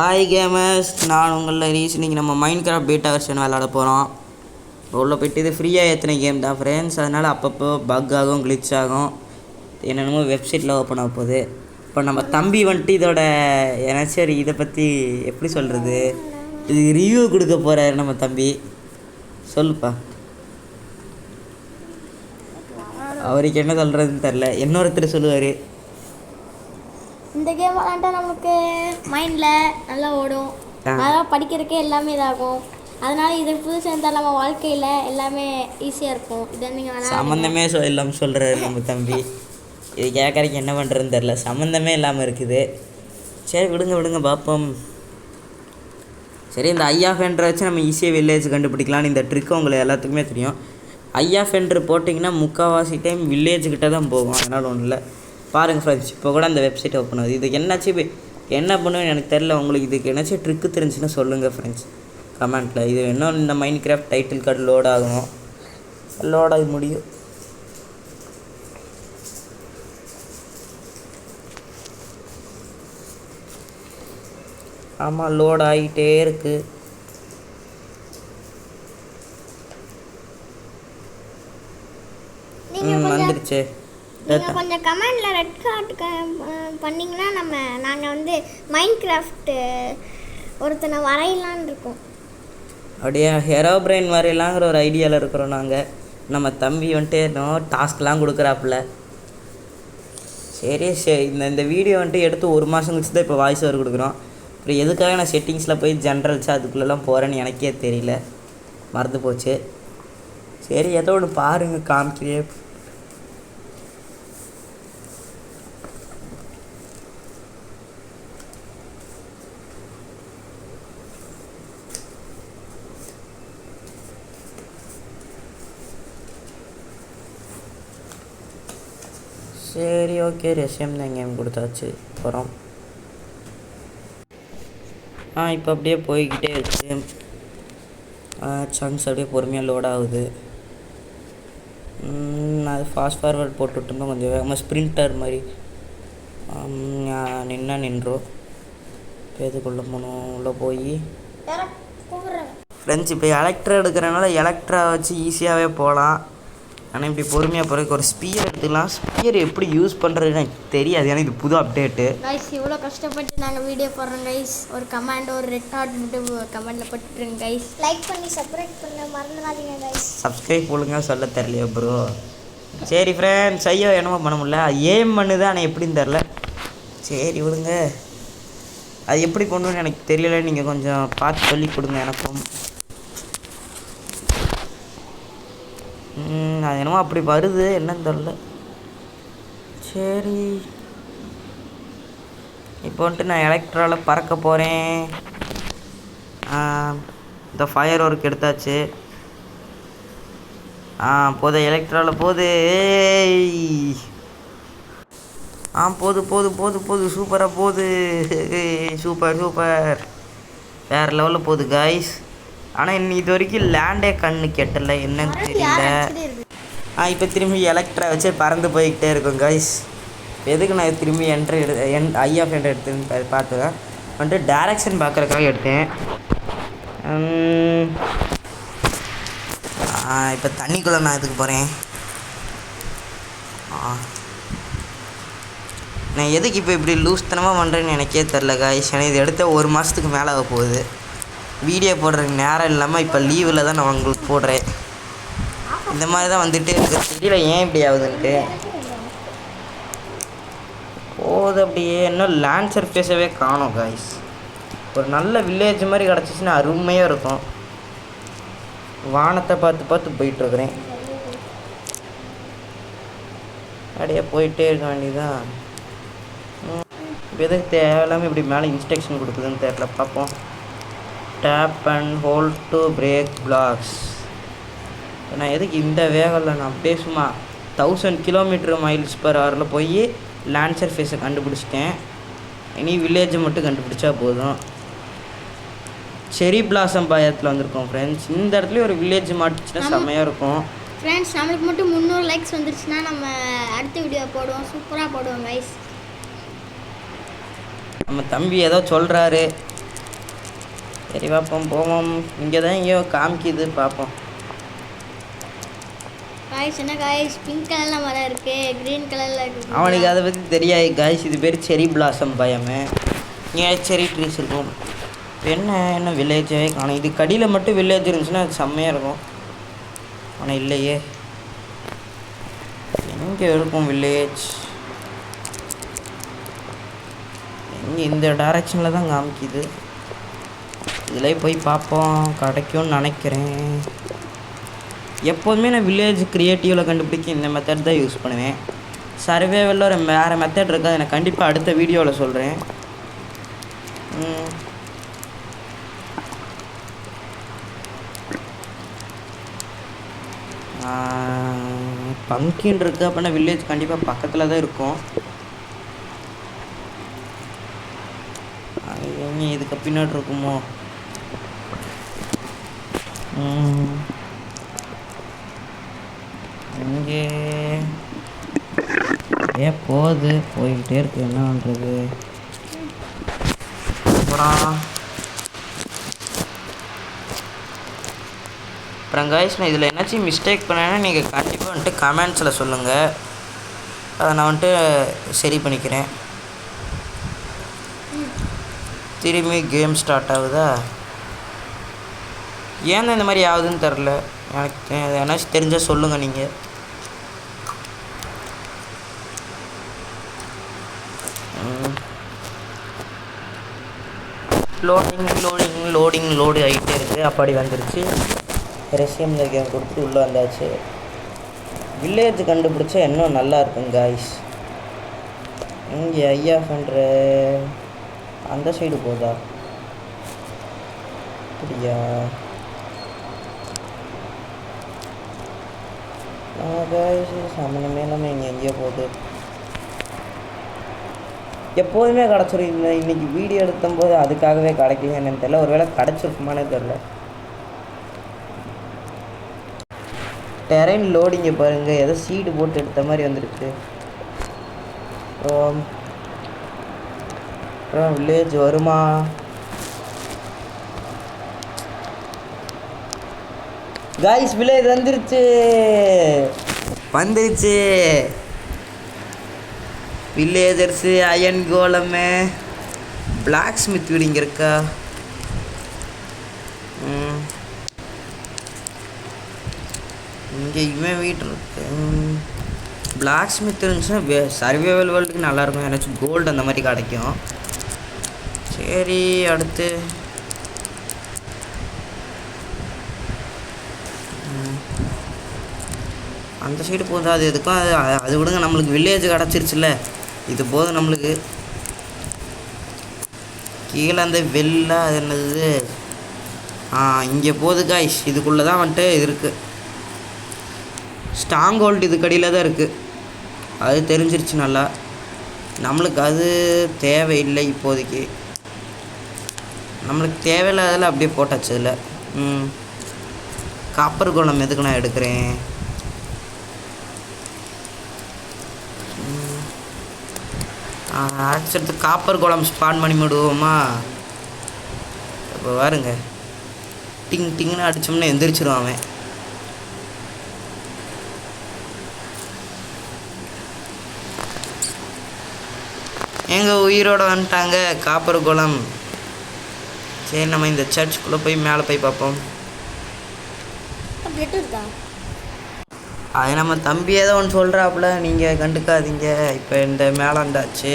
Hi gamers, நான் உங்களில் raise. இன்றைக்கி நம்ம மைண்ட் கிராஃப்ட் பீட்டா வெர்ஷன் விளாட போகிறோம். உள்ள போய்ட்டு இது ஃப்ரீயாக ஏற்றின கேம் தான் ஃப்ரெண்ட்ஸ். அதனால் அப்பப்போ பக் ஆகும், கிளிச் ஆகும், என்னென்னமோ வெப்சைட்டில் ஓப்பன் ஆக போகுது. இப்போ நம்ம தம்பி வந்துட்டு இதோட சரி இதை பற்றி எப்படி சொல்கிறது, இது ரிவ்யூ கொடுக்க போகிறாரு நம்ம தம்பி. சொல்லுப்பா. அவருக்கு என்ன சொல்கிறதுன்னு தெரில, இன்னொருத்தர் சொல்லுவார். இந்த கேம் விளாண்டா நமக்கு மைண்டில் நல்லா ஓடும், அதெல்லாம் படிக்கிறதுக்கே எல்லாமே இதாகும். அதனால் இது புதுசாக இருந்தால் நம்ம வாழ்க்கையில் எல்லாமே ஈஸியாக இருக்கும். இதை நீங்கள் சம்மந்தமே இல்லாமல் சொல்கிறாரு நம்ம தம்பி. இது கேட்குறதுக்கு என்ன பண்ணுறதுன்னு தெரில, சம்மந்தமே இல்லாமல் இருக்குது. சரி விடுங்க பார்ப்போம். சரி, இந்த ஐஆஃப்என்றை வச்சு நம்ம ஈஸியாக வில்லேஜ் கண்டுபிடிக்கலான்னு இந்த ட்ரிக் உங்களுக்கு எல்லாத்துக்குமே தெரியும். ஐஆஃப்என்ட்ரு போட்டிங்கன்னா முக்கால்வாசி டைம் வில்லேஜுக்கிட்ட தான் போகும். அதனால் ஒன்றும் இல்லை. பாருங்கள் ஃப்ரெண்ட்ஸ், இப்போ கூட அந்த வெப்சைட் ஓப்பன் ஆகுது. இதுக்கு என்னாச்சு என்ன பண்ணுவேன்னு எனக்கு தெரில. உங்களுக்கு இதுக்கு என்னாச்சும் ட்ரிக்கு தெரிஞ்சுன்னா சொல்லுங்கள் ஃப்ரெண்ட்ஸ் கமெண்ட்டில். இது இன்னும் இந்த mind craft title card load ஆகணும், லோட் ஆகி முடியும். ஆமாம், லோட் ஆகிட்டே இருக்குது. வந்துடுச்சு. நீங்கள் கொஞ்சம் கமெண்டில் ரெட் கார்டு பண்ணிங்கன்னா நாங்கள் வந்து மைண்ட் கிராஃப்ட்டு ஒருத்தனை வரையலான்னு இருக்கோம். அப்படியே ஹெரோ பிரெயின் வரையலாங்கிற ஒரு ஐடியாவில் இருக்கிறோம் நாங்கள். நம்ம தம்பி வந்துட்டு இன்னும் டாஸ்க்லாம் கொடுக்குறாப்புல. சரி இந்த வீடியோ வந்துட்டு எடுத்து 1 மாதம் கழிச்சு தான் இப்போ வாய்ஸ் ஓவர் கொடுக்குறோம். அப்புறம் எதுக்காக நான் செட்டிங்ஸில் போய் ஜென்ரல்ஸு அதுக்குள்ளெல்லாம் போகிறேன்னு எனக்கே தெரியல, மறந்து போச்சு. சரி, ஏதோ ஒன்று பாருங்கள், காமிக்கிறே. சரி, ஓகே, ரெசியம் தான் கேம் கொடுத்தாச்சு. அப்புறம் இப்போ அப்படியே போய்கிட்டே இருக்கு. சங்ஸ் அப்படியே பொறுமையாக லோட் ஆகுது. அது ஃபாஸ்ட் ஃபார்வர்ட் போட்டுவிட்டோம்னா கொஞ்சம் வேகமாக ஸ்ப்ரிண்டர் மாதிரி நின்றோம். இப்போ எதுக்குள்ளே போகணும், உள்ளே போய் ஃப்ரெண்ட்ஸ் இப்போ எலக்ட்ரா எடுக்கிறனால எலக்ட்ரா வச்சு ஈஸியாகவே போகலாம். ஆனால் இப்படி பொறுமையாக போகிறதுக்கு ஒரு ஸ்பியர் எடுத்துக்கலாம். ஸ்பியர் எப்படி யூஸ் பண்ணுறதுன்னு எனக்கு தெரியாது, ஏன்னா இது புது அப்டேட்டு. கைஸ், இவ்வளோ கஷ்டப்பட்டு நாங்கள் வீடியோ போடுறோம் கைஸ். ஒரு கமெண்ட், ஒரு ரெட் ஹார்ட் மட்டும் கமெண்டில் போட்டுருங்க கைஸ். லைக் பண்ணி சப்ஸ்கிரைப் பண்ண மறந்துடாதீங்க கைஸ். சப்ஸ்கிரைப் ஒழுங்காக சொல்ல தெரியலையோ ப்ரோ. சரி ஃப்ரெண்ட்ஸ், ஐயோ என்னமோ பண்ண முடியல, ஏம் பண்ணுது, ஆனால் எப்படின்னு தெரில. சரி விடுங்க, அது எப்படி பண்ணுன்னு எனக்கு தெரியல. நீங்கள் கொஞ்சம் பார்த்து சொல்லி கொடுங்க எனக்கும். அது என்னமோ அப்படி வருது, என்னன்னு தெரில. சரி, இப்போ வந்துட்டு நான் எலக்ட்ராவில் பறக்க போகிறேன். இந்த ஃபயர் ஒர்க் எடுத்தாச்சு. போத எலக்ட்ராவில் போகுது. போது சூப்பராக போகுது. சூப்பர் வேறு லெவலில் போகுது கைஸ். ஆனால் இன்னும் இது வரைக்கும் லேண்டே கண்ணு கெட்டலை, என்னன்னு தெரியல. இப்போ திரும்பி எலக்ட்ரா வச்சு பறந்து போய்கிட்டே இருக்கும் கைஸ். எதுக்கு நான் திரும்பி ஐஆஃப்என்ட்ரு எடுத்துன்னு பார்த்துக்கேன். வந்துட்டு டேரக்ஷன் பார்க்குறதுக்காக எடுத்தேன். இப்போ தண்ணிக்குள்ளே நான் இதுக்கு போகிறேன். நான் எதுக்கு இப்போ இப்படி லூஸ்தனமாக பண்ணுறேன்னு எனக்கே தெரில கைஸ். ஏன்னா இது எடுத்த 1 மாதத்துக்கு மேலே ஆக போகுது. வீடியோ போடுறதுக்கு நேரம் இல்லாமல் இப்போ லீவில் தான் நான் உங்களுக்கு போடுறேன். இந்த மாதிரி தான் வந்துட்டு எனக்கு தெரியல ஏன் இப்படி ஆகுதுன்ட்டு. போகுது அப்படியே. இன்னும் லேண்ட் சர்ஃபேஸவே காணும் கைஸ். ஒரு நல்ல வில்லேஜ் மாதிரி கிடச்சிச்சின்னா அருமையாக இருக்கும். வானத்தை பார்த்து போயிட்டுருக்குறேன். அப்படியே போயிட்டே இருக்க வேண்டியதான். எதுக்கு தேவையில்லாமல் இப்படி மேலே இன்ஸ்ட்ரக்ஷன் கொடுக்குதுன்னு தெரியல, பார்ப்போம். Tap and hold to break blocks. நான் எதுக்கு இந்த வேகத்தில் நான் அப்படியே சும்மா 1000 km/h போய் லேண்ட் சர்ஃபேஸை கண்டுபிடிச்சிட்டேன். இனி வில்லேஜை மட்டும் கண்டுபிடிச்சா போதும். செரி பிளாசம் பாயத்தில் வந்திருக்கோம் ஃப்ரெண்ட்ஸ். இந்த இடத்துல ஒரு வில்லேஜ் மாட்டுச்சுன்னா செம்மையாக இருக்கும் ஃப்ரெண்ட்ஸ். நம்மளுக்கு மட்டும் 300 லைக்ஸ் வந்துருச்சுன்னா நம்ம அடுத்த வீடியோ போடுவோம், சூப்பராக போடுவோம் கைஸ். நம்ம தம்பி ஏதோ சொல்கிறாரு, சரி பார்ப்போம் போவோம். இங்கே தான் எங்கேயோ காமிக்குது பார்ப்போம். காய்ஸ் என்ன காய்ஸ், பிங்க் கலர்ல மரம் இருக்கு, கிரீன் கலர்ல இருக்கு. அவனுக்கு அதை பற்றி தெரியாது காய்ஸ். இது பேர் செரி பிளாசம் பயமே. இங்கே செரி ட்ரீஸ் இருக்கும். இப்போ என்ன வில்லேஜே காணும். இது கடியில் மட்டும் வில்லேஜ் இருந்துச்சுன்னா அது செம்மையாக இருக்கும். ஆனால் இல்லையே, எங்கே இருக்கும் வில்லேஜ்? எங்கே? இந்த டைரக்ஷனில் தான் காமிக்குது. இதில் போய் பார்ப்போம், கிடைக்கும்னு நினைக்கிறேன். எப்போதுமே நான் வில்லேஜ் க்ரியேட்டிவில் கண்டுபிடிக்க இந்த மெத்தட் தான் யூஸ் பண்ணுவேன். சர்வேவலில் ஒரு வேறு மெத்தட் இருக்குது, அதை நான் கண்டிப்பாக அடுத்த வீடியோவில் சொல்கிறேன். பம்கின் இருக்குது அப்படின்னா வில்லேஜ் கண்டிப்பாக பக்கத்தில் தான் இருக்கும். எங்கே இதுக்கு பின்னாடி இருக்குமோ? இங்கே போகுது, போய்கிட்டே இருக்கு. என்ன பண்ணுறது? அப்புறம் காய்ஸ், நான் இதில் என்னாச்சும் மிஸ்டேக் பண்ணேன்னா நீங்கள் கண்டிப்பாக வந்துட்டு கமெண்ட்ஸில் சொல்லுங்கள். அதை நான் வந்துட்டு சரி பண்ணிக்கிறேன். திரும்பி கேம் ஸ்டார்ட் ஆகுதா? ஏன் இந்த மாதிரி ஆகுதுன்னு தெரில எனக்கு. என்னாச்சும் தெரிஞ்சால் சொல்லுங்கள் நீங்கள். லோடு ஆகிட்டே இருக்குது. அப்படி வந்துருச்சு. ரெசியம் கேம் கொடுத்துட்டு உள்ளே வந்தாச்சு. வில்லேஜ் கண்டுபிடிச்சா இன்னும் நல்லா இருக்கும் காய்ஸ். இங்கே ஐயா பண்ணுற அந்த சைடு போதா? அப்படியா? காய்ஸ் சம்மந்தமே இல்லாமல் இங்கே எங்கேயோ போகுது. எப்போதுமே கிடச்சிரும். இன்றைக்கி வீடியோ எடுக்கும்போது அதுக்காகவே கிடைக்கல என்னன்னு தெரியல. ஒரு வேளை கிடச்சிருக்குமானே தெரில. டெரைன் லோடிங்க பாருங்கள், ஏதோ சீடு போட்டு எடுத்த மாதிரி வந்துருக்கு. அப்புறம் வில்லேஜ் வருமா? காய்ஸ் வில்லேஜ் வந்துருச்சு. வில்லேஜர்ஸு, அயன் கோலமு, பிளாக் ஸ்மித் வீடு இங்கே இருக்கா? இங்கே இவன் வீடு இருக்கு. பிளாக் ஸ்மித் இருந்துச்சுன்னா சர்வைவல் வேர்ல்டுக்கு நல்லாயிருக்கும். ஏன்னாச்சும் கோல்டு அந்த மாதிரி கிடைக்கும். சரி, அடுத்து அந்த சைடு போதும். அது எதுக்கும் அது விடுங்க, நம்மளுக்கு வில்லேஜ் கிடச்சிருச்சுல்ல, இது போதும் நம்மளுக்கு. கீழே அந்த வெள்ளை அது என்னது, இங்கே போகுது காய்ஸ். இதுக்குள்ளே தான் வந்துட்டு இது இருக்குது. ஸ்ட்ராங் ஹோல்டு இது கடியில் தான் இருக்குது. அது தெரிஞ்சிருச்சு நல்லா. நம்மளுக்கு அது தேவையில்லை இப்போதைக்கு. நம்மளுக்கு தேவையில்லாததில் அப்படியே போட்டாச்சு அதில். காப்பர் கோலம் எதுக்கு நான் எடுக்கிறேன்? அடுத்து காப்பர் கோலம் ஸ்பான் பண்ணி விடுவோமா? இப்போ பாருங்க, டிங் டிங்னு அடித்தோம்னா எந்திரிச்சிருவான் அவன். எங்கள் உயிரோட வந்துட்டாங்க காப்பர் கோலம். சரி, நம்ம இந்த சர்ச்சுக்குள்ளே போய் மேலே போய் பார்ப்போம். அது நம்ம தம்பி ஏதோ ஒன்று சொல்கிறாப்புல, நீங்கள் கண்டுக்காதீங்க. இப்போ இந்த மேலே வந்தாச்சு.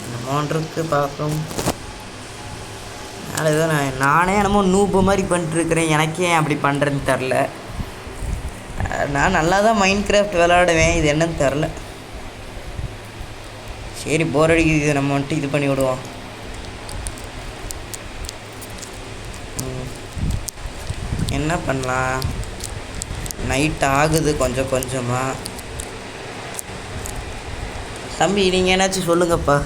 என்னமோன்றது பார்ப்போம். மேலே ஏதோ நானே என்னமோ நூப்பு மாதிரி பண்ணிட்டுருக்கிறேன். எனக்கே ஏன் அப்படி பண்ணுறேன்னு தெரில. நான் நல்லா தான் மைண்ட் கிராஃப்ட் விளாடுவேன். இது என்னன்னு தெரில. சரி, போர் அடிக்குது. இது நம்ம வந்துட்டு இது பண்ணி விடுவோம். என்ன பண்ணலாம்? நைட் ஆகுது கொஞ்சம் கொஞ்சமாக. தம்பி, நீங்கள் என்னாச்சும் சொல்லுங்கப்பா.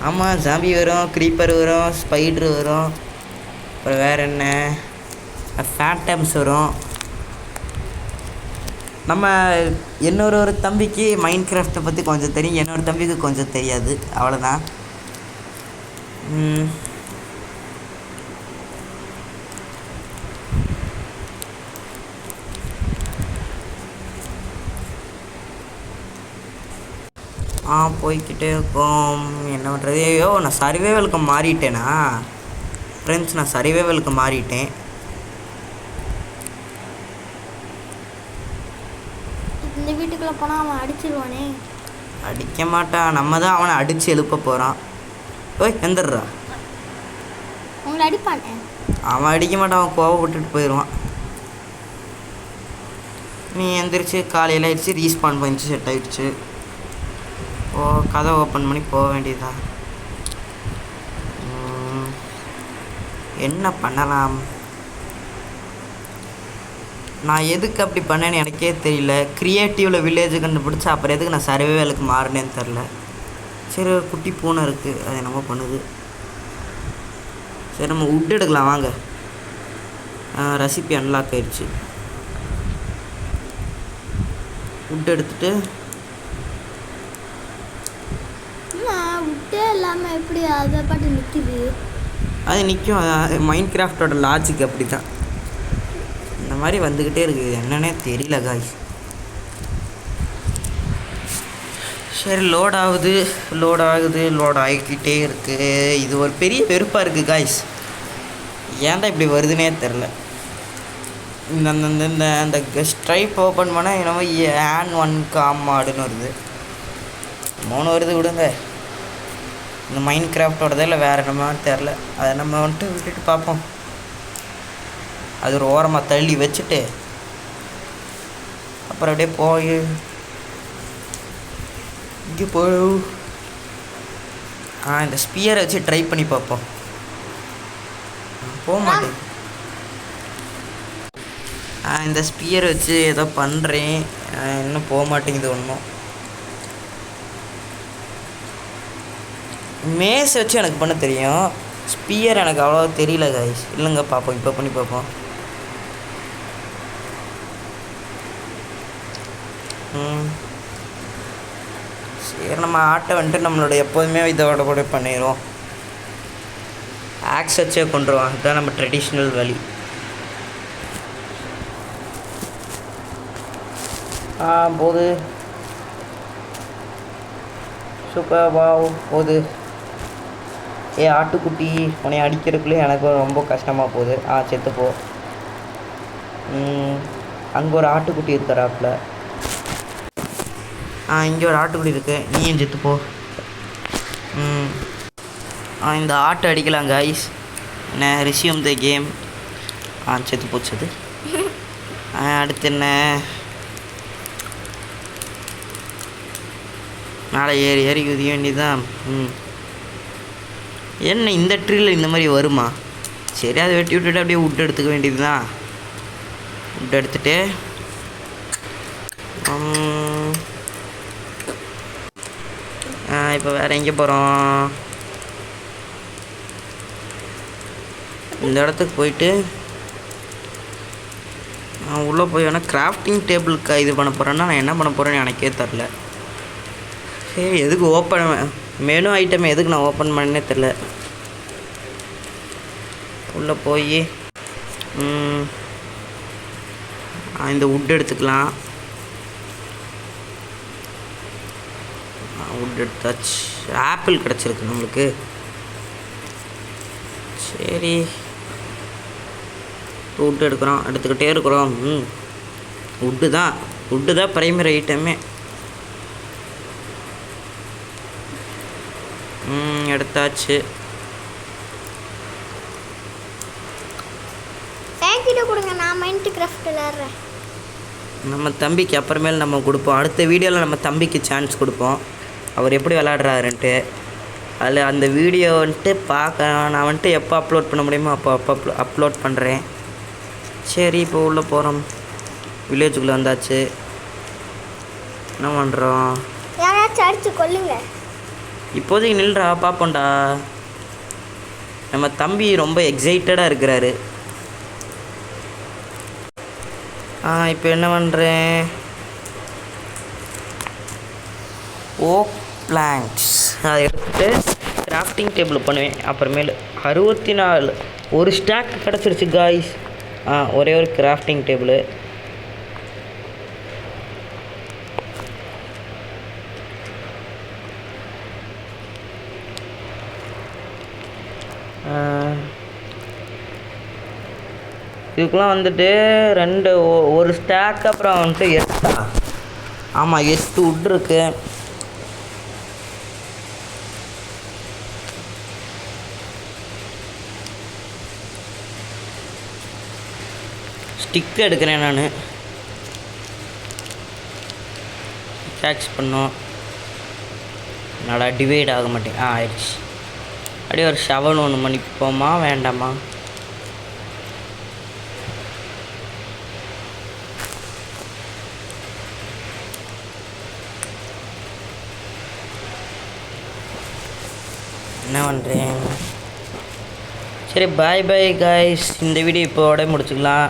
ஆமாம், ஜாம்பி வரும், க்ரீப்பர் வரும், ஸ்பைட்ரு வரும், அப்புறம் வேறு என்ன, ஃபேண்டம்ஸ் வரும். நம்ம ஒரு தம்பிக்கு மைண்ட் கிராஃப்டை பற்றி கொஞ்சம் தெரியும், இன்னொரு தம்பிக்கு கொஞ்சம் தெரியாது, அவ்வளோதான். போய்கிட்டே இருக்கோம். என்ன பண்ணுறது? ஐயோ, நான் சர்வைவலுக்கு மாறிட்டேனா ஃப்ரெண்ட்ஸ்? நான் சர்வைவலுக்கு மாறிட்டேன். இந்த வீட்டுக்குள்ளே போனால் அவன் அடிச்சிருவானே. அடிக்க மாட்டான், நம்ம தான் அவனை அடித்து எழுப்ப போகிறான். ஓய் எந்திரா. உங்களை அடிப்பானே. அவன் அடிக்க மாட்டான், அவன் கோவப்பட்டுட்டு போயிடுவான். நீ எந்திரிச்சு காலையில் ஆயிடுச்சு, ரீஸ்பான் பண்ணிச்சு, செட் ஆகிடுச்சு. கதை ஓப்பன் பண்ணி போக வேண்டியதுதான். என்ன பண்ணலாம்? நான் எதுக்கு அப்படி பண்ணேன்னு எனக்கே தெரியல. க்ரியேட்டிவில் வில்லேஜ் கண்டுபிடிச்சி அப்புறம் எதுக்கு நான் சர்வைவலுக்கு மாறினேன்னு தெரில. சரி, ஒரு குட்டி பூனை இருக்குது, அது என்னமோ பண்ணுது. சரி, நம்ம உட் எடுக்கலாம் வாங்க. ரெசிபி அன்லாக் ஆயிடுச்சு. உட் எடுத்துகிட்டு விட்டே இல்லாமல் எப்படி அதை பாட்டு நிற்கிது? அது நிற்கும். மைண்ட் கிராஃப்டோட லாஜிக் அப்படி தான். இந்த மாதிரி வந்துக்கிட்டே இருக்குது, என்னன்னே தெரியல காய்ஸ். சரி, லோட் ஆகிக்கிட்டே இருக்குது. இது ஒரு பெரிய வெறுப்பாக இருக்குது காய்ஸ். ஏன்டா இப்படி வருதுன்னே தெரில. இந்த ஸ்ட்ரைப் ஓப்பன் பண்ணால் என்னமோ ஏன் 1 காமாடுன்னு வருது, 3 வருது. விடுங்க, இந்த மைண்ட் கிராஃப்டோடதே இல்லை வேறு என்னமான்னு தெரில. அதை நம்ம வந்துட்டு விட்டுட்டு பார்ப்போம். அது ஒரு ஓரமாக தள்ளி வச்சுட்டு அப்புறம் அப்படியே போய் இங்கே இந்த ஸ்பியரை வச்சு ட்ரை பண்ணி பார்ப்போம். போக மாட்டேன். இந்த ஸ்பியரை வச்சு ஏதோ பண்ணுறேன், இன்னும் போக மாட்டேங்குது ஒன்றும். மேஸ் வச்சு எனக்கு பண்ண தெரியும், ஸ்பியர் எனக்கு அவ்வளோ தெரியல கைஸ். இல்லைங்க, பார்ப்போம், இப்போ பண்ணி பார்ப்போம். சரி, நம்ம ஆட்டை வந்துட்டு நம்மளோட எப்போதுமே இதோட கூட பண்ணிடுவோம். ஆக்ஸ் வச்சே கொண்டுருவோம், அதுதான் நம்ம ட்ரெடிஷ்னல் வழி. போகுது சூப்பர். போகுது. ஆட்டுக்குட்டி உன்னை அடிக்கிறதுக்குள்ளே எனக்கு ரொம்ப கஷ்டமாக போகுது. செத்துப்போ. அங்கே ஒரு ஆட்டுக்குட்டி இருக்கிறாப்புல. இங்கே ஒரு ஆட்டுக்குட்டி இருக்கு, நீயும் செத்துப்போ. இந்த ஆட்டை அடிக்கலாம் கைஸ். என்ன ரிசியூம் த கேம். செத்து போச்சது. அடுத்து என்ன? மேலே ஏறி குதிக்க வேண்டியதுதான். என்ன இந்த ட்ரீயில் இந்த மாதிரி வருமா? சரி, அதை வெட்டி விட்டுட்டு அப்படியே உட் எடுத்துக்க வேண்டியது தான். உட் எடுத்துட்டு இப்போ வேறு எங்கே போகிறோம்? இந்த இடத்துக்கு போயிட்டு நான் உள்ளே போய் வேணால் கிராஃப்டிங் டேபிளுக்கு இது பண்ண போகிறேன்னா நான் என்ன பண்ண போகிறேன்னு எனக்கே தெரில. சரி, எதுக்கு ஓப்பன் மெனு ஐட்டம் எதுக்கு நான் ஓப்பன் பண்ணே தெரில. உள்ளே போய் இந்த உட் எடுத்துக்கலாம். உட் எடுத்தாச்சு. ஆப்பிள் கிடச்சிருக்கு நம்மளுக்கு. சரி, உட் எடுத்துக்கிட்டே இருக்கிறோம். உட்டு தான் ப்ரைமரி ஐட்டமே. எடுத்தாச்சு. கொடுங்க, நான் மைண்ட் கிராஃப்ட் விளையாடுறேன். நம்ம தம்பிக்கு அப்புறமேல் நம்ம கொடுப்போம். அடுத்த வீடியோவில் நம்ம தம்பிக்கு சான்ஸ் கொடுப்போம், அவர் எப்படி விளையாடுறாருன்ட்டு. அதில் அந்த வீடியோ வந்துட்டு நான் வந்துட்டு எப்போ அப்லோட் பண்ண முடியுமோ அப்போ அப்லோட் பண்ணுறேன். சரி, இப்போ உள்ளே போகிறோம். வில்லேஜுக்குள்ளே வந்தாச்சு. என்ன பண்ணுறோம்? யாராச்சும் அடிச்சு கொல்லுங்க. இப்போதைக்கு நில்றா, பார்ப்போண்டா. நம்ம தம்பி ரொம்ப எக்ஸைட்டடாக இருக்கிறாரு. இப்போ என்ன பண்ணுறேன்? ஓக் பிளாங்க்ஸ் அதை எடுத்துகிட்டு கிராஃப்டிங் டேபிள் பண்ணுவேன். அப்புறமேலு 64 ஒரு ஸ்டாக் கிடச்சிருச்சு காய்ஸ். ஒரே ஒரு கிராஃப்டிங் டேபிள். இதுக்கெலாம் வந்துட்டு ஒரு ஸ்டாக் அப்புறம் வந்துட்டு 8 ஆமாம் 8 wood இருக்கு. ஸ்டிக் எடுக்கிறேன் நான். கேட்ச் பண்ணோம். என்னடா டிவைட் ஆக மாட்டேன். ஆயிடுச்சு. அப்படியே ஒரு ஷவல் ஒன்று பண்ணிப்போமா வேண்டாமா? என்ன பண்ணுறேன்? சரி பாய் பாய் காய்ஸ். இந்த வீடியோ இப்போட முடிச்சுக்கலாம்.